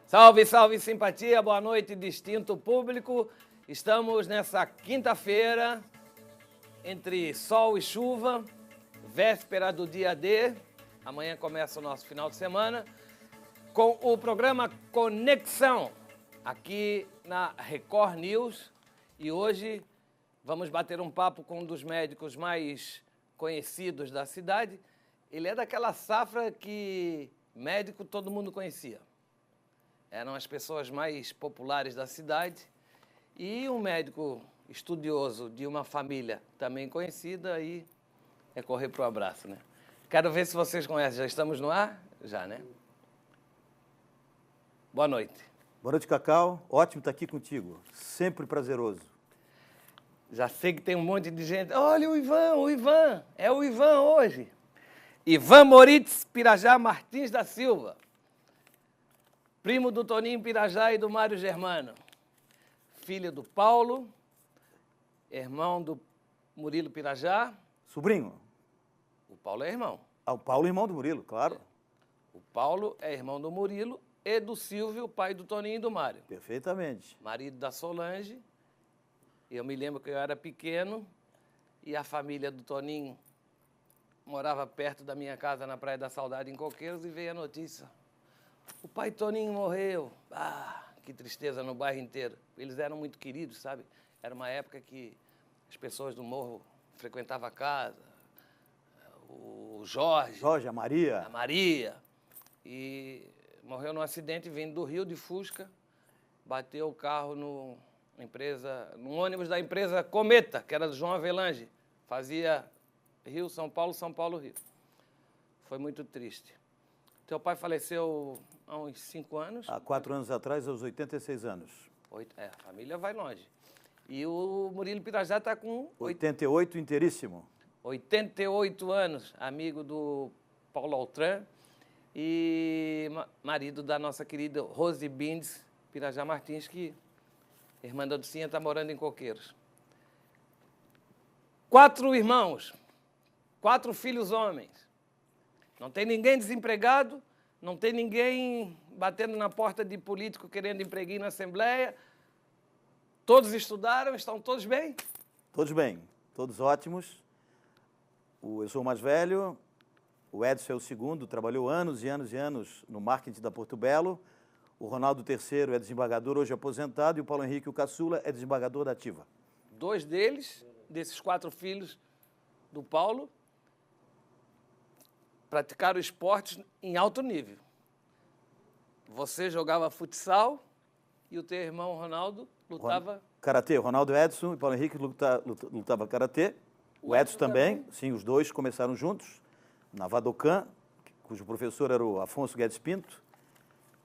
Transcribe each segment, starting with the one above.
Salve, salve, simpatia, boa noite, distinto público. Estamos nessa quinta-feira, entre sol e chuva, véspera do dia D. Amanhã começa o nosso final de semana, com o programa Conexão, aqui na Record News. E hoje vamos bater um papo com um dos médicos mais conhecidos da cidade. Ele é daquela safra que médico todo mundo conhecia. Eram as pessoas mais populares da cidade. E um médico estudioso de uma família também conhecida, aí é correr para o abraço, né? Quero ver se vocês conhecem. Já estamos no ar? Já, né? Boa noite. Boa noite, Cacau. Ótimo estar aqui contigo. Sempre prazeroso. Já sei que tem um monte de gente. Olha o Ivan. É o Ivan hoje. Ivan Moritz Pirajá Martins da Silva. Primo do Toninho Pirajá e do Mário Germano. Filho do Paulo, irmão do Murilo Pirajá. Sobrinho. O Paulo é irmão. Ah, o Paulo, irmão do Murilo, claro. O Paulo é irmão do Murilo e do Silvio, pai do Toninho e do Mário. Perfeitamente. Marido da Solange. Eu me lembro que eu era pequeno e a família do Toninho morava perto da minha casa na Praia da Saudade, em Coqueiros, e veio a notícia. O pai Toninho morreu. Ah, que tristeza no bairro inteiro. Eles eram muito queridos, sabe? Era uma época que as pessoas do morro frequentavam a casa. O Jorge. Jorge, a Maria. A Maria. E morreu num acidente vindo do Rio de Fusca. Bateu o carro num ônibus da empresa Cometa, que era do João Avelange. Fazia Rio, São Paulo, Rio. Foi muito triste. Teu pai faleceu há uns 5 anos? Há 4 anos atrás, aos 86 anos. A família vai longe. E o Murilo Pirajá está com... 88 inteiríssimo. 88 anos, amigo do Paulo Altran e marido da nossa querida Rose Bindes Pirajá Martins, que irmã da Ducinha está morando em Coqueiros. 4 irmãos, 4 filhos homens. Não tem ninguém desempregado, não tem ninguém batendo na porta de político querendo empreguinho na Assembleia. Todos estudaram, estão todos bem? Todos bem, todos ótimos. Eu sou o mais velho, o Edson é o segundo, trabalhou anos e anos e anos no marketing da Porto Belo. O Ronaldo III é desembargador, hoje aposentado, e o Paulo Henrique, o caçula, é desembargador da Ativa. 2 deles, desses 4 filhos do Paulo, praticaram esportes em alto nível. Você jogava futsal e o teu irmão Ronaldo lutava... Karatê, Ronaldo Edson e Paulo Henrique lutava karatê. O Edson também, sim, os dois começaram juntos na Vadocan, cujo professor era o Afonso Guedes Pinto.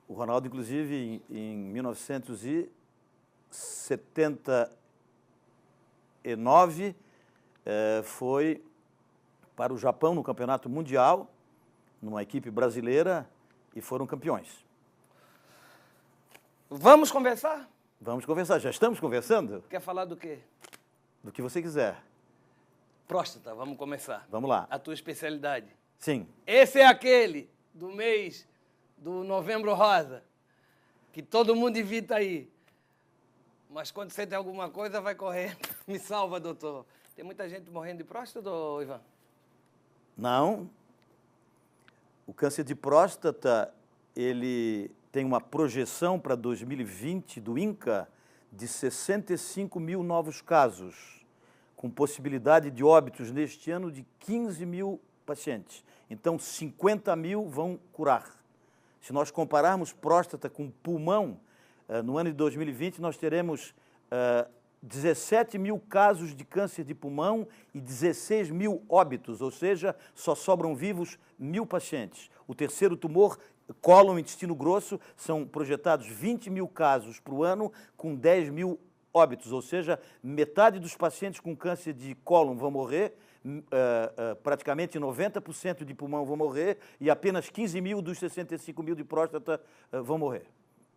O Ronaldo, inclusive, em 1979, foi para o Japão no Campeonato Mundial, numa equipe brasileira, e foram campeões. Vamos conversar? Vamos conversar. Já estamos conversando? Quer falar do quê? Do que você quiser. Próstata, vamos começar. Vamos lá. A tua especialidade. Sim. Esse é aquele do mês do Novembro Rosa, que todo mundo evita aí. Mas quando você tem alguma coisa, vai correndo. Me salva, doutor. Tem muita gente morrendo de próstata, Ivan? Não. O câncer de próstata, ele tem uma projeção para 2020 do INCA de 65 mil novos casos, com possibilidade de óbitos neste ano de 15 mil pacientes. Então, 50 mil vão curar. Se nós compararmos próstata com pulmão, no ano de 2020 nós teremos 17 mil casos de câncer de pulmão e 16 mil óbitos, ou seja, só sobram vivos 1.000 pacientes. O terceiro tumor, cólon e intestino grosso, são projetados 20 mil casos para o ano, com 10 mil óbitos, ou seja, metade dos pacientes com câncer de cólon vão morrer, praticamente 90% de pulmão vão morrer e apenas 15 mil dos 65 mil de próstata vão morrer.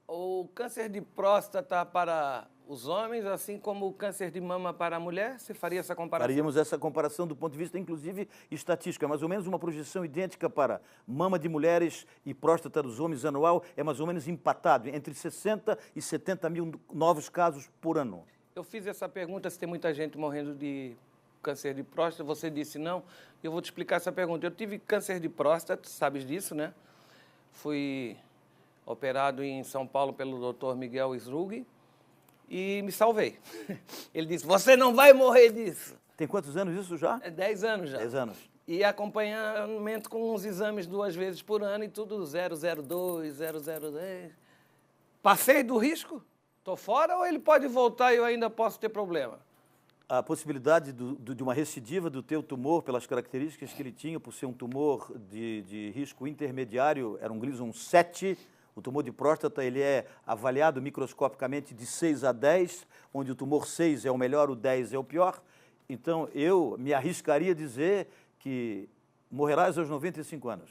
O câncer de próstata para os homens, assim como o câncer de mama para a mulher? Você faria essa comparação? Faríamos essa comparação do ponto de vista, inclusive, estatístico. É mais ou menos uma projeção idêntica para mama de mulheres e próstata dos homens anual, é mais ou menos empatado, entre 60 e 70 mil novos casos por ano. Eu fiz essa pergunta se tem muita gente morrendo de câncer de próstata, você disse não. Eu vou te explicar essa pergunta. Eu tive câncer de próstata, sabes disso, né? Fui operado em São Paulo pelo Dr. Miguel Srughi e me salvei. Ele disse, você não vai morrer disso. Tem quantos anos isso já? 10 anos já. 10 anos. E acompanhamento com uns exames 2 vezes por ano e tudo 002, 0010. Passei do risco? Estou fora ou ele pode voltar e eu ainda posso ter problema? A possibilidade de uma recidiva do teu tumor, pelas características que ele tinha, por ser um tumor de risco intermediário, era um Gleason 7, o tumor de próstata ele é avaliado microscopicamente de 6 a 10, onde o tumor 6 é o melhor, o 10 é o pior. Então, eu me arriscaria a dizer que morrerás aos 95 anos.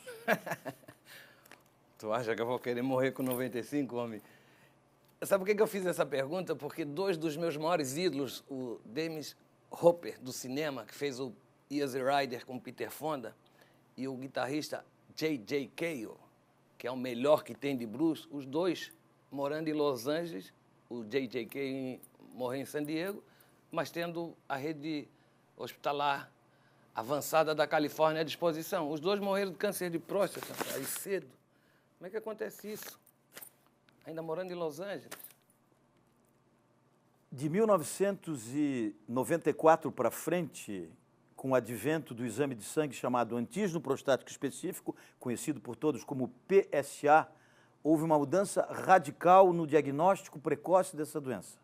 Tu acha que eu vou querer morrer com 95, homem? Sabe por que eu fiz essa pergunta? Porque 2 dos meus maiores ídolos, o Dennis Hopper, do cinema, que fez o Easy Rider com Peter Fonda, e o guitarrista J.J. Cale, que é o melhor que tem de blues, os dois morando em Los Angeles, o J.J. Cale morreu em San Diego, mas tendo a rede hospitalar avançada da Califórnia à disposição. Os 2 morreram de câncer de próstata, aí cedo. Como é que acontece isso? Ainda morando em Los Angeles? De 1994 para frente, com o advento do exame de sangue chamado antígeno prostático específico, conhecido por todos como PSA, houve uma mudança radical no diagnóstico precoce dessa doença.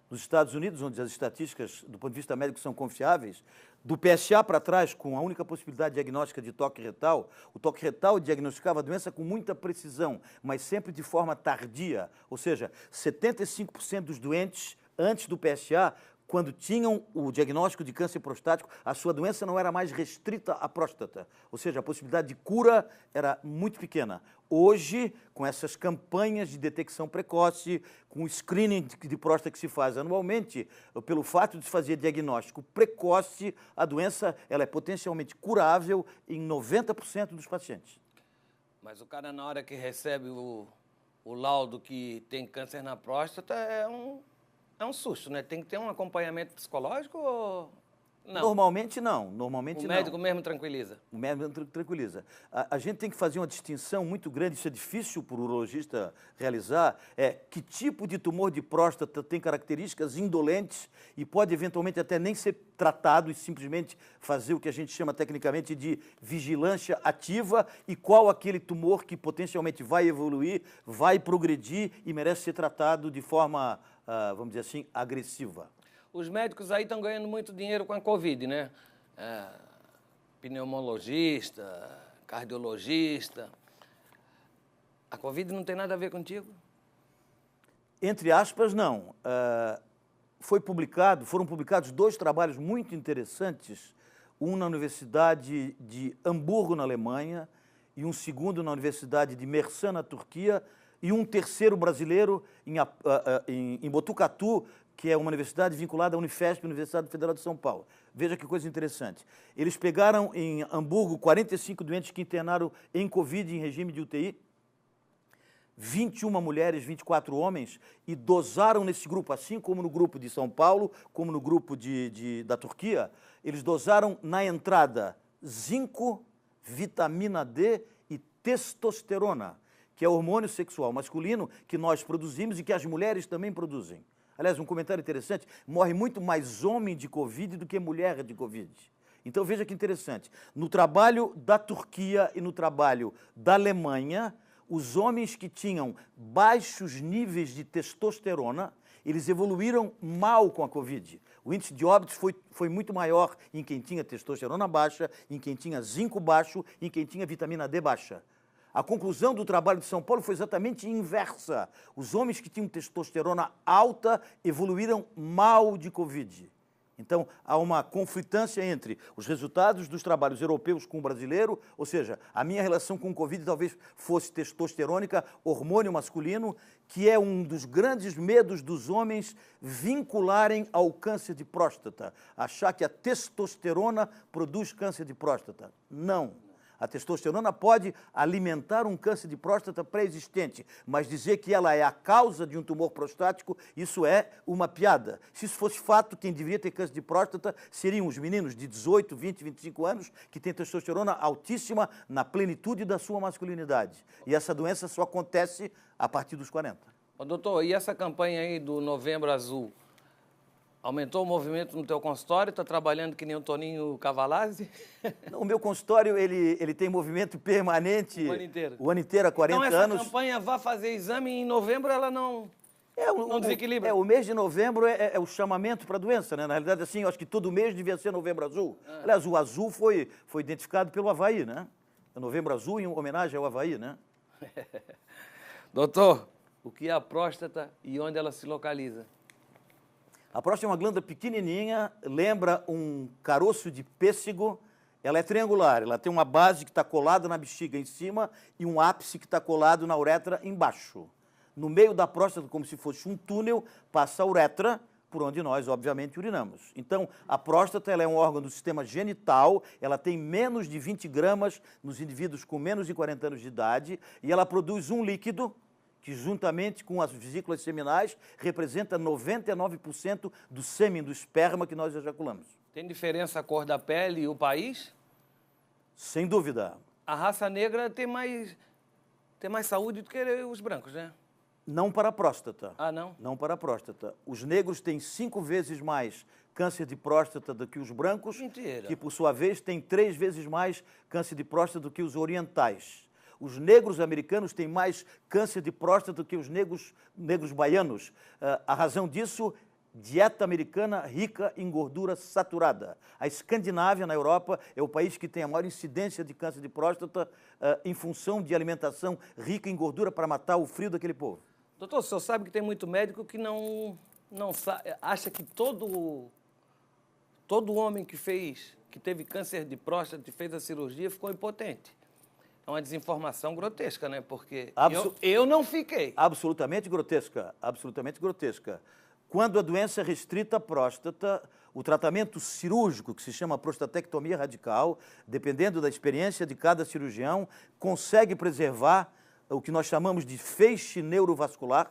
Nos Estados Unidos, onde as estatísticas do ponto de vista médico são confiáveis, do PSA para trás, com a única possibilidade diagnóstica de toque retal, o toque retal diagnosticava a doença com muita precisão, mas sempre de forma tardia. Ou seja, 75% dos doentes, antes do PSA, quando tinham o diagnóstico de câncer prostático, a sua doença não era mais restrita à próstata. Ou seja, a possibilidade de cura era muito pequena. Hoje, com essas campanhas de detecção precoce, com o screening de próstata que se faz anualmente, pelo fato de se fazer diagnóstico precoce, a doença ela é potencialmente curável em 90% dos pacientes. Mas o cara, na hora que recebe o laudo que tem câncer na próstata, é um susto, né? Tem que ter um acompanhamento psicológico ou não? Normalmente não, normalmente não. O médico mesmo tranquiliza? O médico tranquiliza. A gente tem que fazer uma distinção muito grande, isso é difícil para o urologista realizar, que tipo de tumor de próstata tem características indolentes e pode eventualmente até nem ser tratado e simplesmente fazer o que a gente chama tecnicamente de vigilância ativa e qual aquele tumor que potencialmente vai evoluir, vai progredir e merece ser tratado de forma, vamos dizer assim, agressiva. Os médicos aí estão ganhando muito dinheiro com a Covid, né? Pneumologista, cardiologista. A Covid não tem nada a ver contigo? Entre aspas, não. Foram publicados 2 trabalhos muito interessantes, um na Universidade de Hamburgo, na Alemanha, e um segundo na Universidade de Mersin, na Turquia, e um terceiro brasileiro em Botucatu, que é uma universidade vinculada à Unifesp, Universidade Federal de São Paulo. Veja que coisa interessante. Eles pegaram em Hamburgo 45 doentes que internaram em Covid em regime de UTI, 21 mulheres, 24 homens, e dosaram nesse grupo, assim como no grupo de São Paulo, como no grupo da Turquia, eles dosaram na entrada zinco, vitamina D e testosterona, que é o hormônio sexual masculino que nós produzimos e que as mulheres também produzem. Aliás, um comentário interessante, morre muito mais homem de Covid do que mulher de Covid. Então, veja que interessante. No trabalho da Turquia e no trabalho da Alemanha, os homens que tinham baixos níveis de testosterona, eles evoluíram mal com a Covid. O índice de óbitos foi muito maior em quem tinha testosterona baixa, em quem tinha zinco baixo, em quem tinha vitamina D baixa. A conclusão do trabalho de São Paulo foi exatamente inversa. Os homens que tinham testosterona alta evoluíram mal de Covid. Então, há uma conflitância entre os resultados dos trabalhos europeus com o brasileiro, ou seja, a minha relação com o Covid talvez fosse testosterônica, hormônio masculino, que é um dos grandes medos dos homens vincularem ao câncer de próstata. Achar que a testosterona produz câncer de próstata. Não. A testosterona pode alimentar um câncer de próstata pré-existente, mas dizer que ela é a causa de um tumor prostático, isso é uma piada. Se isso fosse fato, quem deveria ter câncer de próstata seriam os meninos de 18, 20, 25 anos, que têm testosterona altíssima na plenitude da sua masculinidade. E essa doença só acontece a partir dos 40. Ô, doutor, e essa campanha aí do Novembro Azul? Aumentou o movimento no teu consultório? Está trabalhando que nem o Toninho Cavalazzi? O meu consultório, ele tem movimento permanente O ano inteiro. O ano inteiro, há 40 então, essa anos. campanha vá fazer exame e em novembro ela não desequilibra? O mês de novembro é o chamamento para a doença, né? Na realidade, assim, eu acho que todo mês devia ser Novembro Azul. Aliás, o azul foi identificado pelo Havaí, né? É Novembro Azul em homenagem ao Havaí, né? Doutor, o que é a próstata e onde ela se localiza? A próstata é uma glândula pequenininha, lembra um caroço de pêssego. Ela é triangular, ela tem uma base que está colada na bexiga em cima e um ápice que está colado na uretra embaixo. No meio da próstata, como se fosse um túnel, passa a uretra, por onde nós, obviamente, urinamos. Então, a próstata ela é um órgão do sistema genital, ela tem menos de 20 gramas nos indivíduos com menos de 40 anos de idade e ela produz um líquido que, juntamente com as vesículas seminais, representa 99% do sêmen, do esperma que nós ejaculamos. Tem diferença a cor da pele e o país? Sem dúvida. A raça negra tem mais saúde do que os brancos, né? Não para a próstata. Ah, não? Não para a próstata. Os negros têm 5 vezes mais câncer de próstata do que os brancos, Mentira. que, por sua vez, têm 3 vezes mais câncer de próstata do que os orientais. Os negros americanos têm mais câncer de próstata do que os negros baianos. A razão disso, dieta americana rica em gordura saturada. A Escandinávia, na Europa, é o país que tem a maior incidência de câncer de próstata em função de alimentação rica em gordura para matar o frio daquele povo. Doutor, o senhor sabe que tem muito médico que não acha que todo homem que teve câncer de próstata e fez a cirurgia ficou impotente. É uma desinformação grotesca, né? Porque eu não fiquei. Absolutamente grotesca, absolutamente grotesca. Quando a doença é restrita à próstata, o tratamento cirúrgico, que se chama prostatectomia radical, dependendo da experiência de cada cirurgião, consegue preservar o que nós chamamos de feixe neurovascular,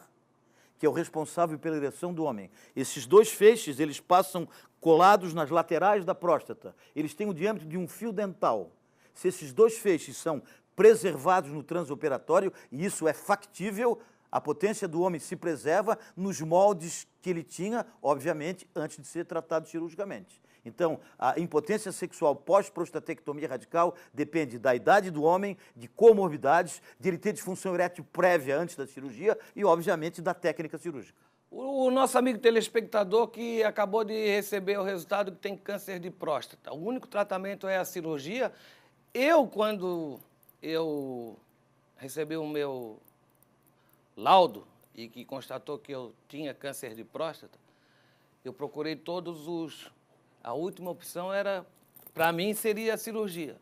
que é o responsável pela ereção do homem. Esses 2 feixes, eles passam colados nas laterais da próstata. Eles têm o diâmetro de um fio dental. Se esses 2 feixes são preservados no transoperatório, e isso é factível, a potência do homem se preserva nos moldes que ele tinha, obviamente, antes de ser tratado cirurgicamente. Então, a impotência sexual pós-prostatectomia radical depende da idade do homem, de comorbidades, de ele ter disfunção erétil prévia antes da cirurgia e, obviamente, da técnica cirúrgica. O nosso amigo telespectador que acabou de receber o resultado que tem câncer de próstata, o único tratamento é a cirurgia. Quando eu recebi o meu laudo e que constatou que eu tinha câncer de próstata, eu procurei a última opção para mim, seria a cirurgia.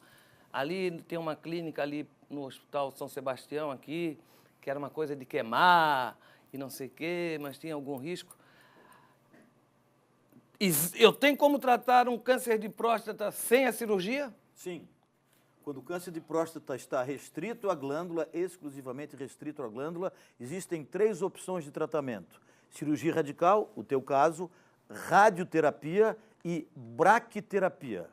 Ali tem uma clínica ali no Hospital São Sebastião, aqui, que era uma coisa de queimar e não sei o quê, mas tinha algum risco. Eu tenho como tratar um câncer de próstata sem a cirurgia? Sim. Quando o câncer de próstata está restrito à glândula, exclusivamente restrito à glândula, existem 3 opções de tratamento. Cirurgia radical, o teu caso, radioterapia e braquiterapia.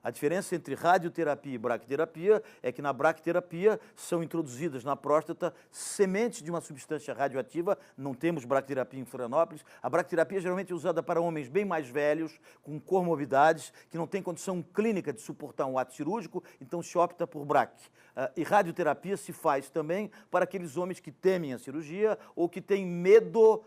A diferença entre radioterapia e braquiterapia é que na braquiterapia são introduzidas na próstata sementes de uma substância radioativa. Não temos braquiterapia em Florianópolis. A braquiterapia geralmente é usada para homens bem mais velhos, com comorbidades, que não têm condição clínica de suportar um ato cirúrgico, então se opta por braque. E radioterapia se faz também para aqueles homens que temem a cirurgia ou que têm medo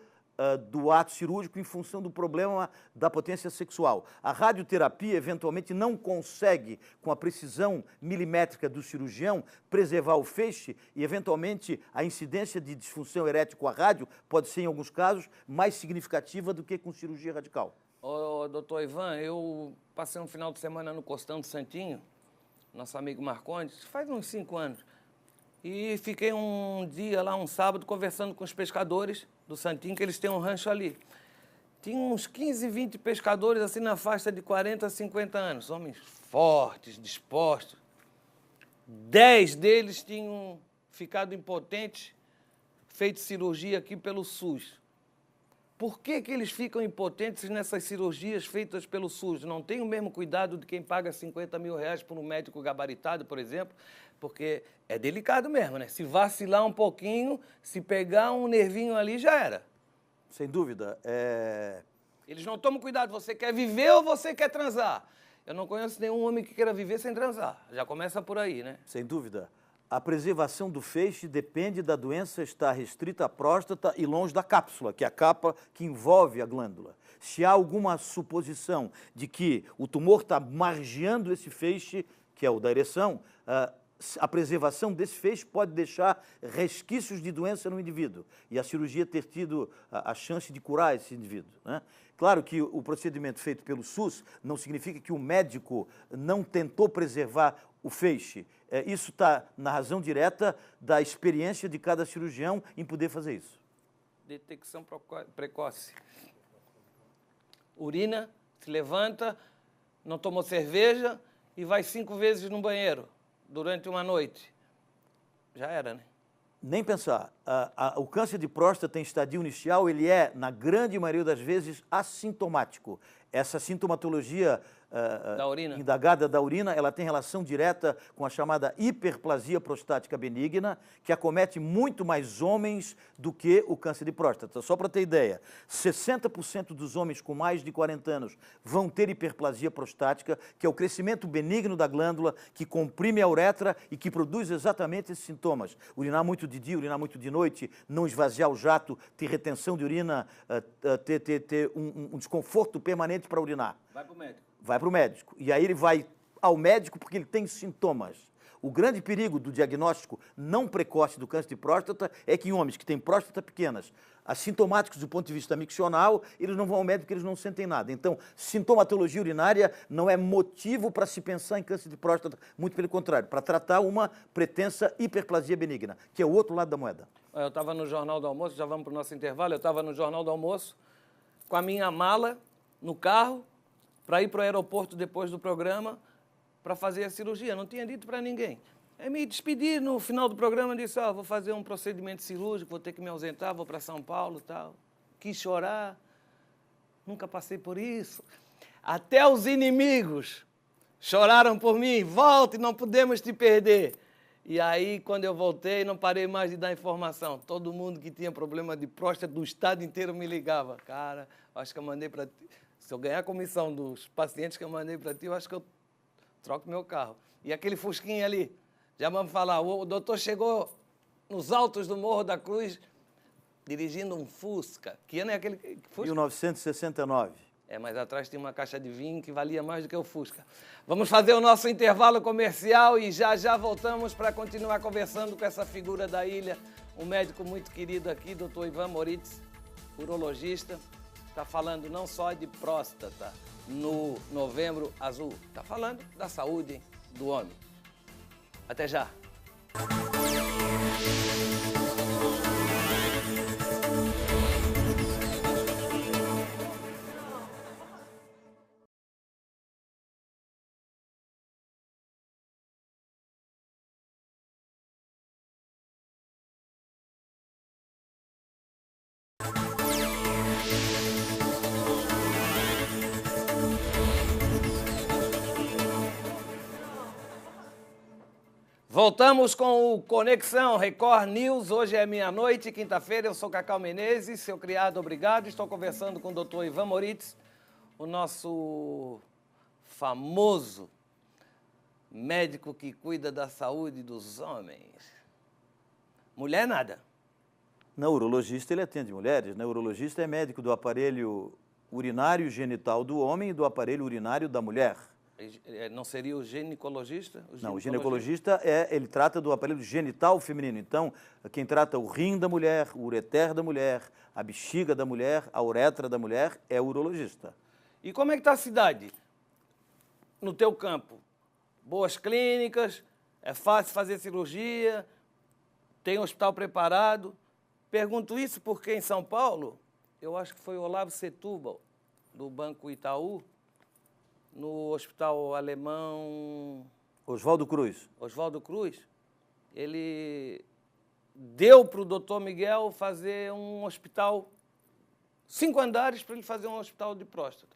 do ato cirúrgico em função do problema da potência sexual. A radioterapia, eventualmente, não consegue, com a precisão milimétrica do cirurgião, preservar o feixe e, eventualmente, a incidência de disfunção erétil com a rádio pode ser, em alguns casos, mais significativa do que com cirurgia radical. Ô, doutor Ivan, eu passei um final de semana no Costão do Santinho, nosso amigo Marcondes, faz uns 5 anos. E fiquei um dia lá, um sábado, conversando com os pescadores do Santinho, que eles têm um rancho ali. Tinha uns 15, 20 pescadores, assim, na faixa de 40 a 50 anos. Homens fortes, dispostos. 10 deles tinham ficado impotentes, feito cirurgia aqui pelo SUS. Por que eles ficam impotentes nessas cirurgias feitas pelo SUS? Não tem o mesmo cuidado de quem paga 50 mil reais por um médico gabaritado, por exemplo, porque é delicado mesmo, né? Se vacilar um pouquinho, se pegar um nervinho ali, já era. Sem dúvida. Eles não tomam cuidado. Você quer viver ou você quer transar? Eu não conheço nenhum homem que queira viver sem transar. Já começa por aí, né? Sem dúvida. A preservação do feixe depende da doença estar restrita à próstata e longe da cápsula, que é a capa que envolve a glândula. Se há alguma suposição de que o tumor está margeando esse feixe, que é o da ereção, a preservação desse feixe pode deixar resquícios de doença no indivíduo e a cirurgia ter tido a chance de curar esse indivíduo, né? Claro que o procedimento feito pelo SUS não significa que o médico não tentou preservar o feixe. Isso está na razão direta da experiência de cada cirurgião em poder fazer isso. Detecção precoce. Urina, se levanta, não tomou cerveja e vai 5 vezes no banheiro durante uma noite. Já era, né? Nem pensar. O câncer de próstata em estadio inicial, ele é, na grande maioria das vezes, assintomático. Essa sintomatologia da urina. indagada da urina, ela tem relação direta com a chamada hiperplasia prostática benigna, que acomete muito mais homens do que o câncer de próstata. Só para ter ideia, 60% dos homens com mais de 40 anos vão ter hiperplasia prostática, que é o crescimento benigno da glândula, que comprime a uretra e que produz exatamente esses sintomas. Urinar muito de dia, urinar muito de noite, não esvaziar o jato, ter retenção de urina, ter um desconforto permanente para urinar. Vai para o médico. Vai para o médico. E aí ele vai ao médico porque ele tem sintomas. O grande perigo do diagnóstico não precoce do câncer de próstata é que em homens que têm próstata pequenas, assintomáticos do ponto de vista miccional, eles não vão ao médico porque eles não sentem nada. Então, sintomatologia urinária não é motivo para se pensar em câncer de próstata, muito pelo contrário, para tratar uma pretensa hiperplasia benigna, que é o outro lado da moeda. Eu estava no Jornal do Almoço, já vamos para o nosso intervalo, eu estava no Jornal do Almoço com a minha mala no carro, para ir para o aeroporto depois do programa para fazer a cirurgia. Não tinha dito para ninguém. Aí me despedi no final do programa e disse, vou fazer um procedimento cirúrgico, vou ter que me ausentar, vou para São Paulo e tal. Quis chorar, nunca passei por isso. Até os inimigos choraram por mim, volte, não podemos te perder. E aí, quando eu voltei, não parei mais de dar informação. Todo mundo que tinha problema de próstata do estado inteiro me ligava. Cara, acho que eu mandei para ti. Se eu ganhar a comissão dos pacientes que eu mandei para ti, eu acho que eu troco meu carro. E aquele fusquinha ali, já vamos falar, o doutor chegou nos altos do Morro da Cruz, dirigindo um Fusca. Que ano é aquele Fusca? 1969. Mas atrás tinha uma caixa de vinho que valia mais do que o Fusca. Vamos fazer o nosso intervalo comercial e já voltamos para continuar conversando com essa figura da ilha, um médico muito querido aqui, doutor Ivan Moritz, urologista. Está falando não só de próstata no Novembro Azul, está falando da saúde do homem. Até já. Voltamos com o Conexão Record News. Hoje é meia-noite, quinta-feira. Eu sou Cacau Menezes, seu criado, obrigado. Estou conversando com o doutor Ivan Moritz, o nosso famoso médico que cuida da saúde dos homens. Mulher, nada. Não, o urologista ele atende mulheres, né? O urologista é médico do aparelho urinário genital do homem e do aparelho urinário da mulher. Não seria o ginecologista? Não, o ginecologista ele trata do aparelho genital feminino. Então, quem trata o rim da mulher, o ureter da mulher, a bexiga da mulher, a uretra da mulher é o urologista. E como é que está a cidade? No teu campo? Boas clínicas, é fácil fazer cirurgia, tem um hospital preparado. Pergunto isso porque em São Paulo, eu acho que foi o Olavo Setúbal, do Banco Itaú, no Hospital Alemão... Oswaldo Cruz. Oswaldo Cruz, ele deu para o doutor Miguel fazer um hospital, 5 andares para ele fazer um hospital de próstata.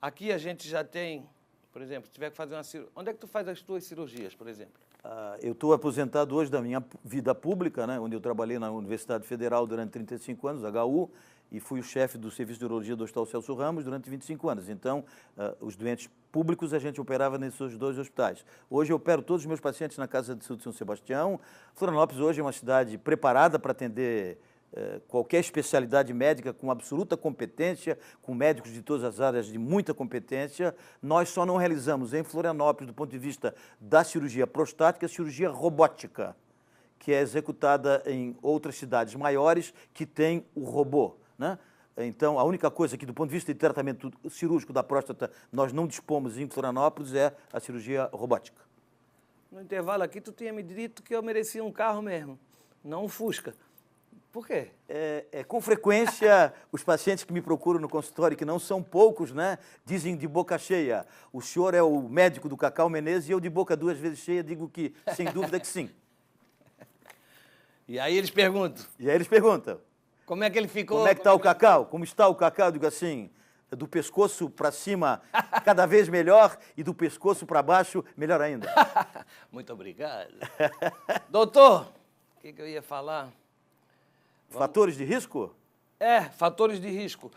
Aqui a gente já tem, por exemplo, se tiver que fazer uma cirurgia... Onde é que tu faz as tuas cirurgias, por exemplo? Eu estou aposentado hoje da minha vida pública, né, onde eu trabalhei na Universidade Federal durante 35 anos, HU, e fui o chefe do Serviço de Urologia do Hospital Celso Ramos durante 25 anos. Então, os doentes públicos a gente operava nesses 2 hospitais. Hoje eu opero todos os meus pacientes na Casa de Saúde de São Sebastião. Florianópolis hoje é uma cidade preparada para atender qualquer especialidade médica com absoluta competência, com médicos de todas as áreas de muita competência. Nós só não realizamos em Florianópolis, do ponto de vista da cirurgia prostática, cirurgia robótica, que é executada em outras cidades maiores que têm o robô, né? Então, a única coisa que, do ponto de vista de tratamento cirúrgico da próstata, nós não dispomos em Florianópolis é a cirurgia robótica. No intervalo aqui, tu tinha me dito que eu merecia um carro mesmo, não um Fusca. Por quê? Com frequência, os pacientes que me procuram no consultório, que não são poucos, né, dizem de boca cheia: o senhor é o médico do Cacau Menezes, e eu de boca 2 vezes cheia digo que, sem dúvida, que sim. E aí eles perguntam. Como é que ele ficou? Como é que está o Cacau? Como está o Cacau? Eu digo assim, do pescoço para cima, cada vez melhor, e do pescoço para baixo, melhor ainda. Muito obrigado. Doutor, o que eu ia falar? Fatores de risco? Fatores de risco.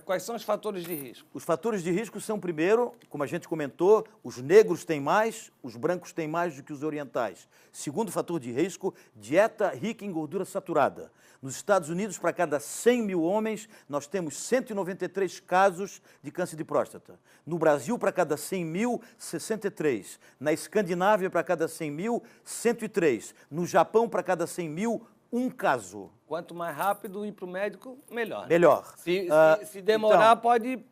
Quais são os fatores de risco? Os fatores de risco são, primeiro, como a gente comentou, os negros têm mais, os brancos têm mais do que os orientais. Segundo fator de risco, dieta rica em gordura saturada. Nos Estados Unidos, para cada 100 mil homens, nós temos 193 casos de câncer de próstata. No Brasil, para cada 100 mil, 63. Na Escandinávia, para cada 100 mil, 103. No Japão, para cada 100 mil, 1 caso. Quanto mais rápido ir para o médico, melhor. Melhor. Se demorar, então, pode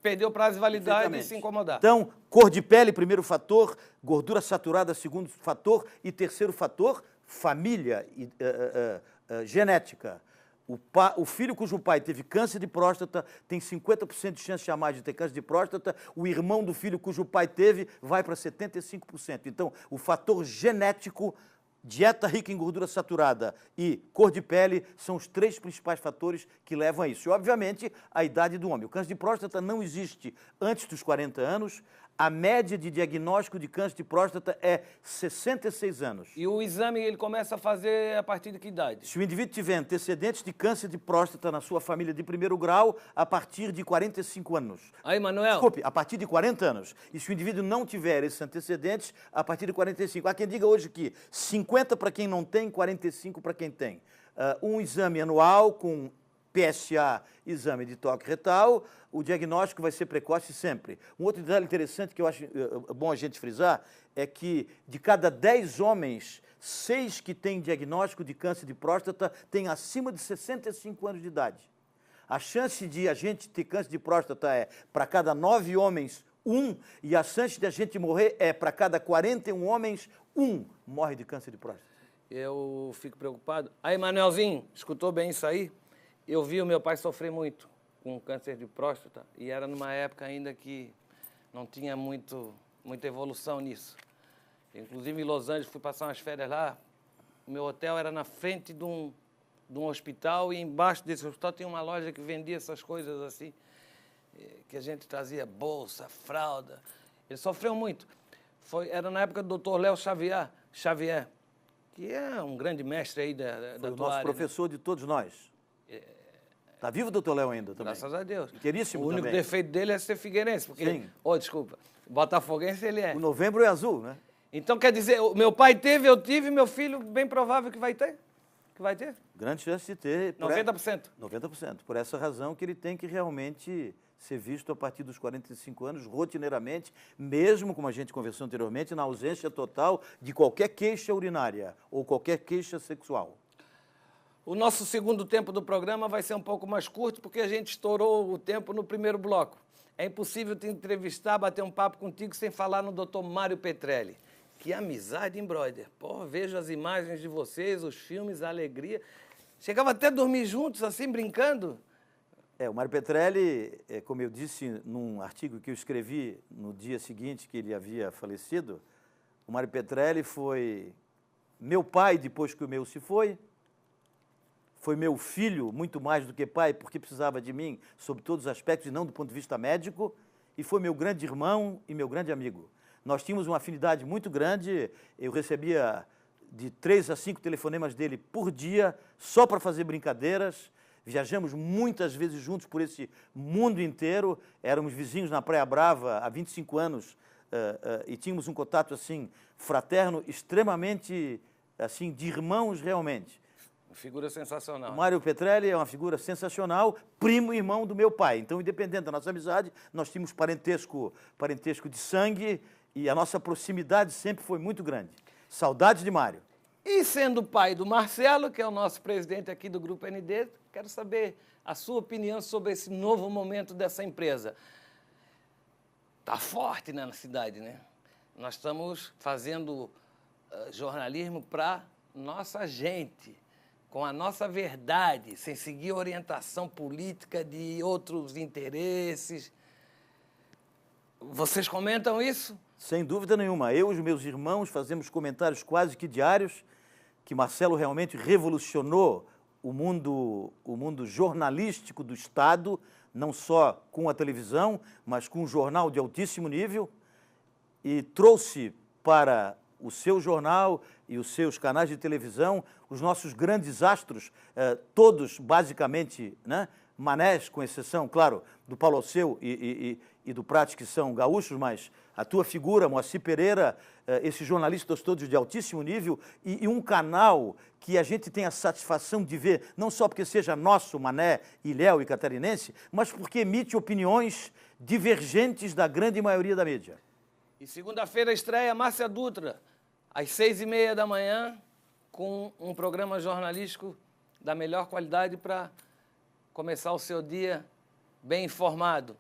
perder o prazo de validade e se incomodar. Então, cor de pele, primeiro fator, gordura saturada, segundo fator, e terceiro fator, família, genética. O filho cujo pai teve câncer de próstata tem 50% de chance a mais de ter câncer de próstata, o irmão do filho cujo pai teve vai para 75%. Então, o fator genético, dieta rica em gordura saturada e cor de pele são os 3 principais fatores que levam a isso. E, obviamente, a idade do homem. O câncer de próstata não existe antes dos 40 anos. A média de diagnóstico de câncer de próstata é 66 anos. E o exame ele começa a fazer a partir de que idade? Se o indivíduo tiver antecedentes de câncer de próstata na sua família de 1º grau, a partir de 45 anos. Aí, Manuel. Desculpe, a partir de 40 anos. E se o indivíduo não tiver esses antecedentes, a partir de 45. Há quem diga hoje que 50 para quem não tem, 45 para quem tem. Um exame anual com PSA, exame de toque retal, o diagnóstico vai ser precoce sempre. Um outro detalhe interessante que eu acho bom a gente frisar é que de cada 10 homens, 6 que têm diagnóstico de câncer de próstata têm acima de 65 anos de idade. A chance de a gente ter câncer de próstata é para cada 9 homens, 1, e a chance de a gente morrer é para cada 41 homens, 1 morre de câncer de próstata. Eu fico preocupado. Aí, Manuelzinho, escutou bem isso aí? Eu vi o meu pai sofrer muito com câncer de próstata e era numa época ainda que não tinha muita evolução nisso. Inclusive em Los Angeles, fui passar umas férias lá, o meu hotel era na frente de um hospital e embaixo desse hospital tinha uma loja que vendia essas coisas assim, que a gente trazia bolsa, fralda. Ele sofreu muito. Era na época do Dr. Léo Xavier, que é um grande mestre aí da tua área. Nosso professor, né? De todos nós. Está vivo o doutor Léo ainda também? Graças a Deus. Queríssimo também. O único defeito dele é ser figueirense, porque... Sim. Desculpa. Botafoguense ele é. O novembro é azul, né? Então, quer dizer, o meu pai teve, eu tive, meu filho, bem provável que vai ter? Que vai ter? Grande chance de ter. 90%? 90%. Por essa razão que ele tem que realmente ser visto a partir dos 45 anos, rotineiramente, mesmo, como a gente conversou anteriormente, na ausência total de qualquer queixa urinária ou qualquer queixa sexual. O nosso segundo tempo do programa vai ser um pouco mais curto, porque a gente estourou o tempo no primeiro bloco. É impossível te entrevistar, bater um papo contigo sem falar no Dr. Mário Petrelli. Que amizade, hein, brother? Porra, vejo as imagens de vocês, os filmes, a alegria. Chegava até a dormir juntos, assim, brincando. O Mário Petrelli, como eu disse num artigo que eu escrevi no dia seguinte que ele havia falecido, o Mário Petrelli foi meu pai depois que o meu se foi meu filho, muito mais do que pai, porque precisava de mim sob todos os aspectos, e não do ponto de vista médico, e foi meu grande irmão e meu grande amigo. Nós tínhamos uma afinidade muito grande, eu recebia de 3 a 5 telefonemas dele por dia, só para fazer brincadeiras. Viajamos muitas vezes juntos por esse mundo inteiro, éramos vizinhos na Praia Brava há 25 anos e tínhamos um contato assim fraterno, extremamente assim de irmãos realmente. Figura sensacional. O Mário Petrelli é uma figura sensacional, primo e irmão do meu pai. Então, independente da nossa amizade, nós tínhamos parentesco de sangue e a nossa proximidade sempre foi muito grande. Saudades de Mário. E sendo pai do Marcelo, que é o nosso presidente aqui do Grupo ND, quero saber a sua opinião sobre esse novo momento dessa empresa. Está forte, né, na cidade, né? Nós estamos fazendo jornalismo para nossa gente, com a nossa verdade, sem seguir orientação política de outros interesses. Vocês comentam isso? Sem dúvida nenhuma. Eu e os meus irmãos fazemos comentários quase que diários que Marcelo realmente revolucionou o mundo jornalístico do Estado, não só com a televisão, mas com um jornal de altíssimo nível, e trouxe para o seu jornal e os seus canais de televisão os nossos grandes astros, todos basicamente, né, manés, com exceção, claro, do Paulo Alceu e do Prati, que são gaúchos, mas a tua figura, Moacir Pereira, esses jornalistas todos de altíssimo nível, e um canal que a gente tem a satisfação de ver, não só porque seja nosso, Mané, Ilhéu e catarinense, mas porque emite opiniões divergentes da grande maioria da mídia. E segunda-feira estreia Márcia Dutra, às 6h30 da manhã, com um programa jornalístico da melhor qualidade para começar o seu dia bem informado.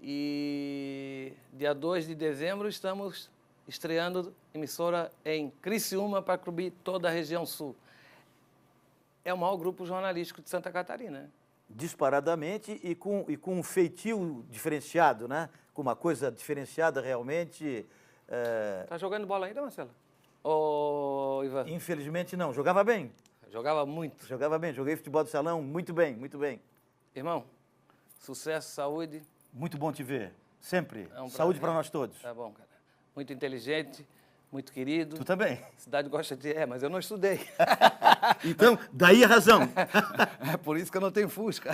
E dia 2 de dezembro estamos estreando emissora em Criciúma para cobrir toda a região sul. É o maior grupo jornalístico de Santa Catarina, né? Disparadamente e com um feitio diferenciado, né? Com uma coisa diferenciada realmente. Tá jogando bola ainda, Marcelo? Ô, Ivan? Infelizmente não. Jogava bem. Jogava muito. Jogava bem. Joguei futebol de salão muito bem, muito bem. Irmão, sucesso, saúde. Muito bom te ver. Sempre. É um Saúde prazer. para nós todos. Tá bom, cara. Muito inteligente, muito querido. Tu também. A cidade gosta de... mas eu não estudei. Então, daí a razão. É por isso que eu não tenho Fusca.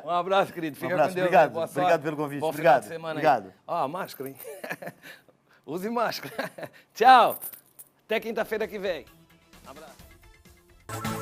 Um abraço, querido. Fica abraço. com Deus. Obrigado. Boa sorte. Obrigado pelo convite. Bom Obrigado. final de semana Obrigado. aí. Ó, a máscara, hein? Use máscara. Tchau. Até quinta-feira que vem. Um abraço.